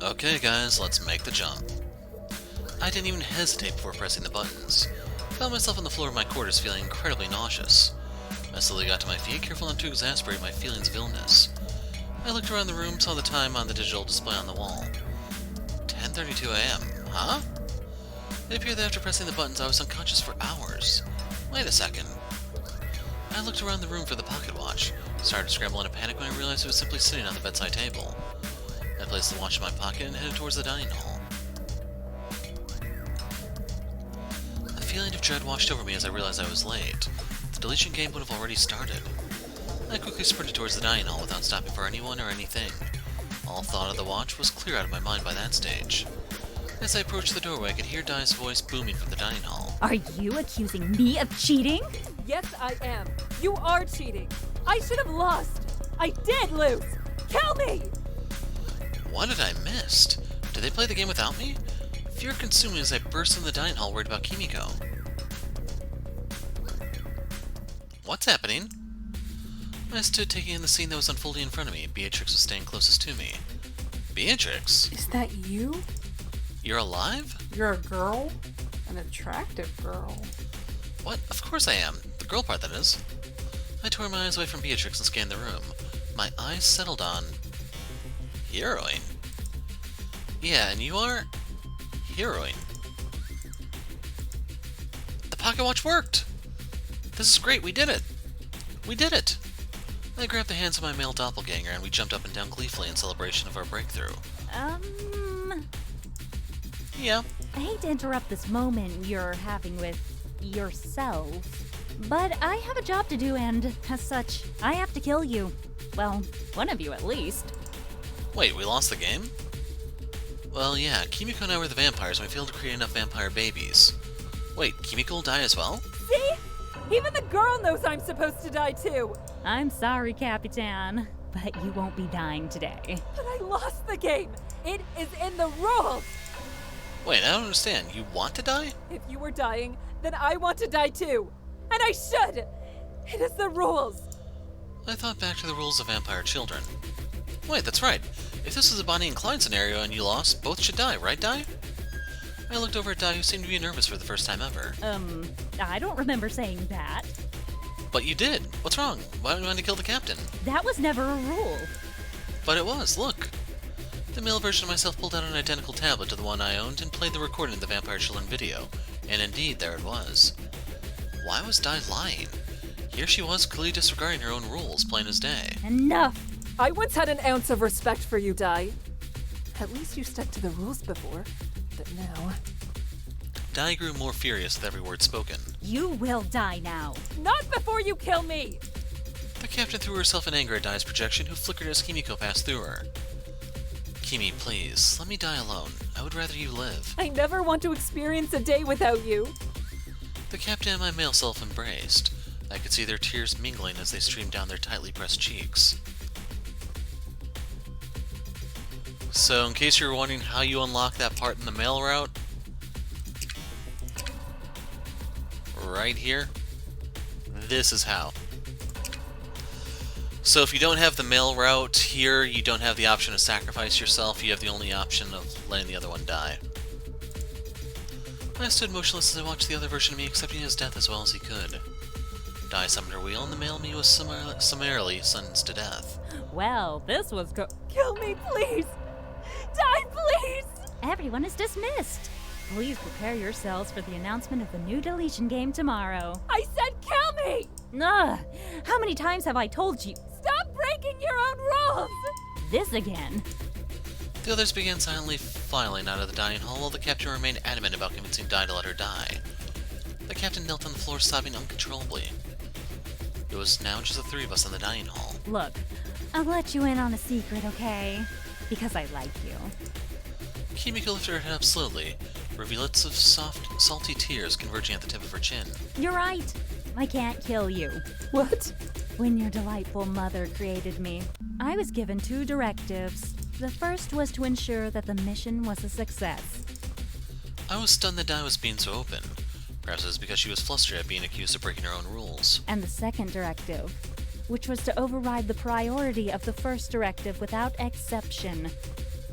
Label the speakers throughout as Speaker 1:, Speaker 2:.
Speaker 1: Okay guys, let's make the jump. I didn't even hesitate before pressing the buttons. I found myself on the floor of my quarters feeling incredibly nauseous. I slowly got to my feet, careful not to exasperate my feelings of illness. I looked around the room, saw the time on the digital display on the wall. 10:32 a.m., huh? It appeared that after pressing the buttons I was unconscious for hours. Wait a second. I looked around the room for the pocket watch. Started to scramble in a panic when I realized it was simply sitting on the bedside table. I placed the watch in my pocket and headed towards the dining hall. A feeling of dread washed over me as I realized I was late. The deletion game would have already started. I quickly sprinted towards the dining hall without stopping for anyone or anything. All thought of the watch was clear out of my mind by that stage. As I approached the doorway, I could hear Dai's voice booming from the dining hall.
Speaker 2: Are you accusing me of cheating?
Speaker 3: Yes, I am. You are cheating. I should have lost. I did lose. Kill me!
Speaker 1: What had I missed? Did they play the game without me? Fear consumed me as I burst into the dining hall worried about Kimiko. What's happening? I stood taking in the scene that was unfolding in front of me. Beatrix was staying closest to me. Beatrix?
Speaker 3: Is that you?
Speaker 1: You're alive?
Speaker 3: You're a girl? An attractive girl.
Speaker 1: What? Of course I am. The girl part, that is. I tore my eyes away from Beatrix and scanned the room. My eyes settled on... heroine? Yeah, and you are... heroine. The pocket watch worked! This is great, we did it! We did it! I grabbed the hands of my male doppelganger and we jumped up and down gleefully in celebration of our breakthrough. Yeah.
Speaker 2: I hate to interrupt this moment you're having with yourself, but I have a job to do and, as such, I have to kill you. Well, one of you at least.
Speaker 1: Wait, we lost the game? Well, yeah, Kimiko and I were the vampires and we failed to create enough vampire babies. Wait, Kimiko will die as well?
Speaker 3: See? Even the girl knows I'm supposed to die too.
Speaker 2: I'm sorry, Capitan, but you won't be dying today.
Speaker 3: But I lost the game. It is in the rules.
Speaker 1: Wait, I don't understand. You want to die?
Speaker 3: If you were dying, then I want to die too. And I should. It is the rules.
Speaker 1: I thought back to the rules of vampire children. Wait, that's right. If this is a Bonnie and Clyde scenario and you lost, both should die, right, Dai? I looked over at Dai, who seemed to be nervous for the first time ever.
Speaker 2: I don't remember saying that.
Speaker 1: But you did. What's wrong? Why don't you want to kill the captain?
Speaker 2: That was never a rule.
Speaker 1: But it was, look. The male version of myself pulled out an identical tablet to the one I owned and played the recording of the Vampire Children video. And indeed, there it was. Why was Dai lying? Here she was, clearly disregarding her own rules, plain as day.
Speaker 2: Enough!
Speaker 3: I once had an ounce of respect for you, Dai. At least you stuck to the rules before. But now...
Speaker 1: Dai grew more furious with every word spoken.
Speaker 2: You will die now.
Speaker 3: Not before you kill me!
Speaker 1: The captain threw herself in anger at Dai's projection, who flickered as Kimiko passed through her. Kimi, please, let me die alone. I would rather you live.
Speaker 3: I never want to experience a day without you.
Speaker 1: The captain and my male self embraced. I could see their tears mingling as they streamed down their tightly pressed cheeks. So, in case you're wondering how you unlock that part in the mail route, right here, this is how. So if you don't have the mail route here, you don't have the option to sacrifice yourself, you have the only option of letting the other one die. I stood motionless as I watched the other version of me accepting his death as well as he could. Dai summoned her wheel and the male me was summarily sentenced to death.
Speaker 2: Well, this was
Speaker 3: Kill me, please! Die, please!
Speaker 2: Everyone is dismissed. Please prepare yourselves for the announcement of the new deletion game tomorrow.
Speaker 3: I said kill me!
Speaker 2: Ugh! How many times have I told you?
Speaker 3: Stop breaking your own rules!
Speaker 2: This again.
Speaker 1: The others began silently filing out of the dining hall while the captain remained adamant about convincing Dai to let her die. The captain knelt on the floor sobbing uncontrollably. It was now just the three of us in the dining hall.
Speaker 2: Look, I'll let you in on a secret, okay? Because I like you.
Speaker 1: Kimiko lifted her head up slowly, rivulets of soft, salty tears converging at the tip of her chin.
Speaker 2: You're right. I can't kill you.
Speaker 3: What?
Speaker 2: When your delightful mother created me, I was given 2 directives. The first was to ensure that the mission was a success.
Speaker 1: I was stunned that Dai was being so open. Perhaps it was because she was flustered at being accused of breaking her own rules.
Speaker 2: And the second directive, which was to override the priority of the first directive without exception.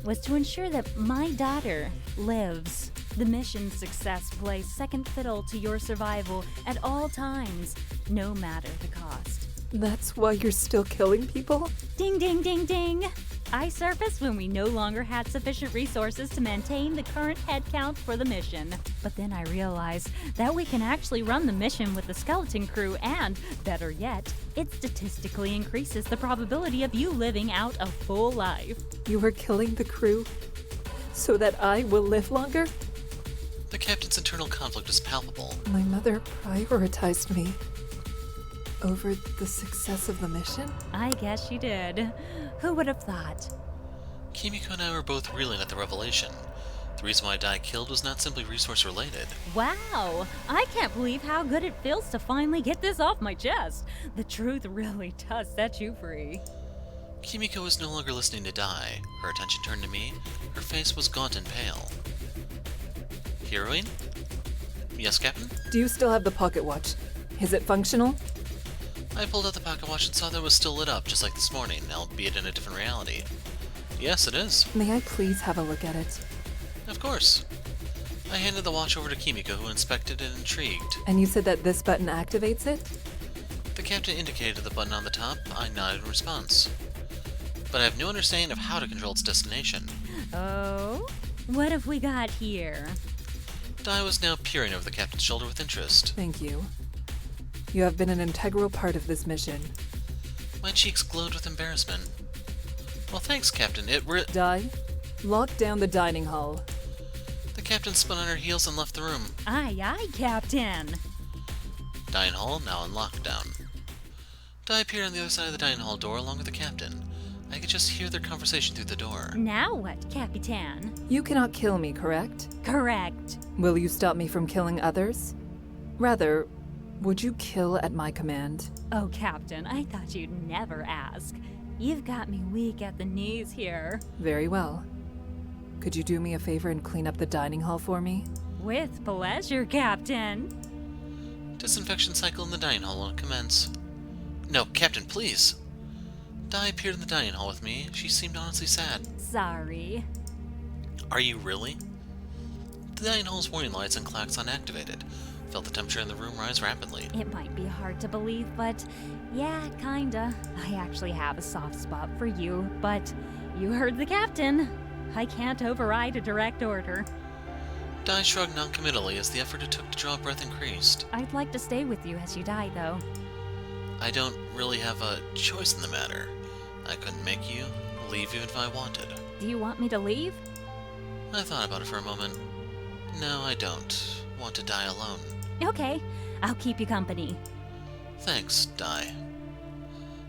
Speaker 2: was to ensure that my daughter lives. The mission's success plays second fiddle to your survival at all times, no matter the cost.
Speaker 3: That's why you're still killing people?
Speaker 2: Ding, ding, ding, ding! I surfaced when we no longer had sufficient resources to maintain the current headcount for the mission. But then I realized that we can actually run the mission with the skeleton crew and, better yet, it statistically increases the probability of you living out a full life.
Speaker 3: You were killing the crew so that I will live longer?
Speaker 1: The captain's internal conflict is palpable.
Speaker 3: My mother prioritized me over the success of the mission?
Speaker 2: I guess she did. Who would have thought?
Speaker 1: Kimiko and I were both reeling at the revelation. The reason why Dai killed was not simply resource-related.
Speaker 2: Wow! I can't believe how good it feels to finally get this off my chest. The truth really does set you free.
Speaker 1: Kimiko was no longer listening to Dai. Her attention turned to me. Her face was gaunt and pale. Heroine? Yes, Captain?
Speaker 3: Do you still have the pocket watch? Is it functional?
Speaker 1: I pulled out the pocket watch and saw that it was still lit up, just like this morning, albeit in a different reality. Yes, it is.
Speaker 3: May I please have a look at it?
Speaker 1: Of course. I handed the watch over to Kimiko, who inspected it intrigued.
Speaker 3: And you said that this button activates it?
Speaker 1: The captain indicated the button on the top. I nodded in response. But I have no understanding of how to control its destination.
Speaker 2: Oh? What have we got here?
Speaker 1: Dai was now peering over the captain's shoulder with interest.
Speaker 3: Thank you. You have been an integral part of this mission.
Speaker 1: My cheeks glowed with embarrassment. Well, thanks, Captain.
Speaker 3: Dai, lock down the dining hall.
Speaker 1: The captain spun on her heels and left the room.
Speaker 2: Aye, aye, Captain.
Speaker 1: Dining hall now in lockdown. Dai appeared on the other side of the dining hall door along with the captain. I could just hear their conversation through the door.
Speaker 2: Now what, Capitan?
Speaker 3: You cannot kill me, correct?
Speaker 2: Correct.
Speaker 3: Will you stop me from killing others? Rather, would you kill at my command?
Speaker 2: Oh, Captain, I thought you'd never ask. You've got me weak at the knees here.
Speaker 3: Very well. Could you do me a favor and clean up the dining hall for me?
Speaker 2: With pleasure, Captain.
Speaker 1: Disinfection cycle in the dining hall will commence. No, Captain, please. Dai appeared in the dining hall with me. She seemed honestly sad.
Speaker 2: Sorry.
Speaker 1: Are you really? The dining hall's warning lights and klaxon activated. Felt the temperature in the room rise rapidly.
Speaker 2: It might be hard to believe, but yeah, kinda. I actually have a soft spot for you, but you heard the captain. I can't override a direct order.
Speaker 1: Dai shrugged noncommittally as the effort it took to draw breath increased.
Speaker 2: I'd like to stay with you as you die, though.
Speaker 1: I don't really have a choice in the matter. I couldn't make you leave you if I wanted.
Speaker 2: Do you want me to leave?
Speaker 1: I thought about it for a moment. No, I don't want to die alone.
Speaker 2: Okay, I'll keep you company.
Speaker 1: Thanks, Dai.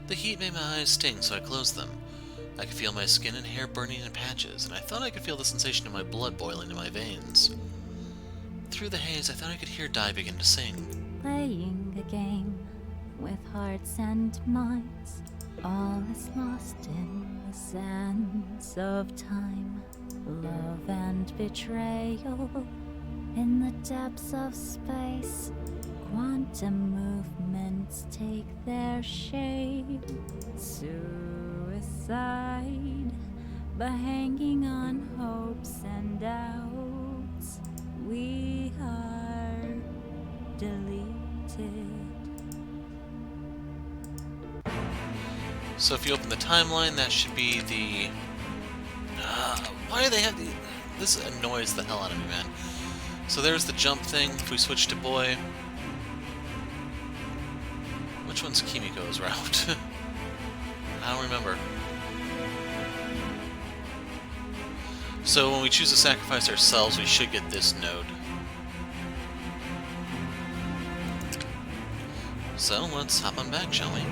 Speaker 1: The heat made my eyes sting, so I closed them. I could feel my skin and hair burning in patches, and I thought I could feel the sensation of my blood boiling in my veins. Through the haze, I thought I could hear Dai begin to sing.
Speaker 2: Playing a game with hearts and minds. All is lost in the sands of time. Love and betrayal in the depths of space. Quantum movements take their shape. Suicide by hanging on hopes and doubts. We are deleted.
Speaker 1: So if you open the timeline, that should be the... why do they have the... This annoys the hell out of me, man. So there's the jump thing. If we switch to boy... Which one's Kimiko's route? I don't remember. So when we choose to sacrifice ourselves, we should get this node. So let's hop on back, shall we?